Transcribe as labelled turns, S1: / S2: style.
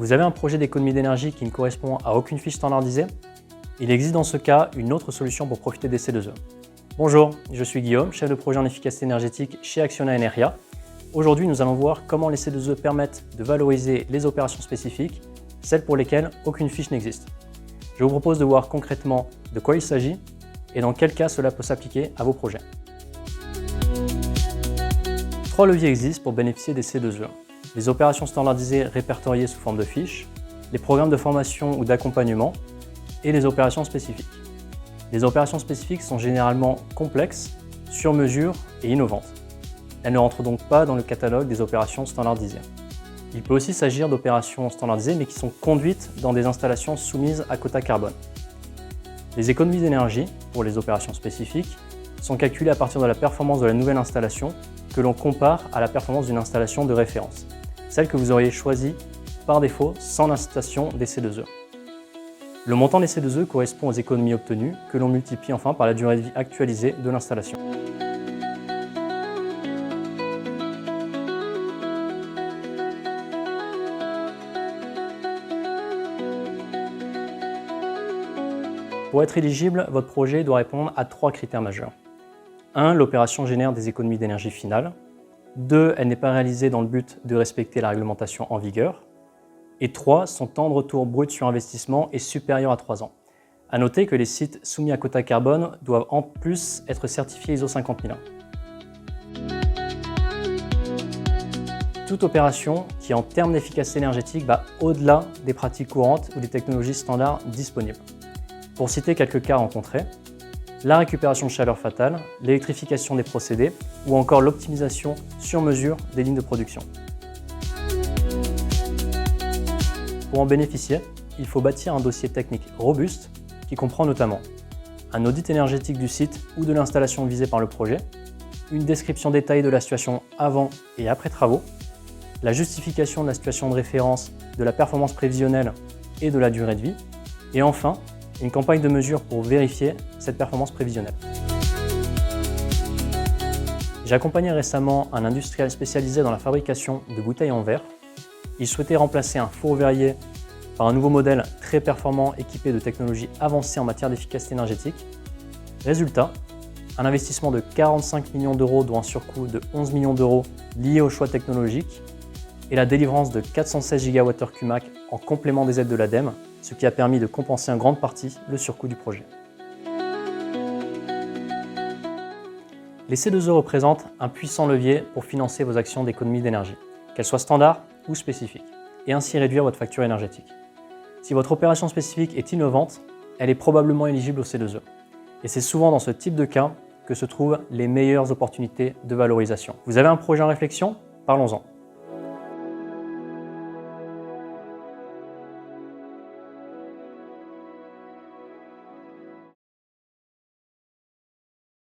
S1: Vous avez un projet d'économie d'énergie qui ne correspond à aucune fiche standardisée? Il existe dans ce cas une autre solution pour profiter des C2E. Bonjour, je suis Guillaume, chef de projet en efficacité énergétique chez Acciona Energia. Aujourd'hui, nous allons voir comment les C2E permettent de valoriser les opérations spécifiques, celles pour lesquelles aucune fiche n'existe. Je vous propose de voir concrètement de quoi il s'agit et dans quel cas cela peut s'appliquer à vos projets. 3 leviers existent pour bénéficier des C2E. Les opérations standardisées répertoriées sous forme de fiches, les programmes de formation ou d'accompagnement et les opérations spécifiques. Les opérations spécifiques sont généralement complexes, sur mesure et innovantes. Elles ne rentrent donc pas dans le catalogue des opérations standardisées. Il peut aussi s'agir d'opérations standardisées mais qui sont conduites dans des installations soumises à quota carbone. Les économies d'énergie pour les opérations spécifiques sont calculées à partir de la performance de la nouvelle installation que l'on compare à la performance d'une installation de référence, celle que vous auriez choisie par défaut sans l'incitation des C2E. Le montant des C2E correspond aux économies obtenues que l'on multiplie enfin par la durée de vie actualisée de l'installation. Pour être éligible, votre projet doit répondre à 3 critères majeurs. 1. L'opération génère des économies d'énergie finales. 2. Elle n'est pas réalisée dans le but de respecter la réglementation en vigueur. Et 3. Son temps de retour brut sur investissement est supérieur à 3 ans. À noter que les sites soumis à quota carbone doivent en plus être certifiés ISO 50001. Toute opération qui, en termes d'efficacité énergétique, va au-delà des pratiques courantes ou des technologies standards disponibles. Pour citer quelques cas rencontrés, la récupération de chaleur fatale, l'électrification des procédés ou encore l'optimisation sur mesure des lignes de production. Pour en bénéficier, il faut bâtir un dossier technique robuste qui comprend notamment un audit énergétique du site ou de l'installation visée par le projet, une description détaillée de la situation avant et après travaux, la justification de la situation de référence, de la performance prévisionnelle et de la durée de vie, et enfin, une campagne de mesure pour vérifier cette performance prévisionnelle. J'ai accompagné récemment un industriel spécialisé dans la fabrication de bouteilles en verre. Il souhaitait remplacer un four verrier par un nouveau modèle très performant équipé de technologies avancées en matière d'efficacité énergétique. Résultat, un investissement de 45 millions d'euros dont un surcoût de 11 millions d'euros lié au choix technologique et la délivrance de 416 GWh CUMAC en complément des aides de l'ADEME, ce qui a permis de compenser en grande partie le surcoût du projet. Les C2E représentent un puissant levier pour financer vos actions d'économie d'énergie, qu'elles soient standards ou spécifiques, et ainsi réduire votre facture énergétique. Si votre opération spécifique est innovante, elle est probablement éligible au C2E. Et c'est souvent dans ce type de cas que se trouvent les meilleures opportunités de valorisation. Vous avez un projet en réflexion? Parlons-en.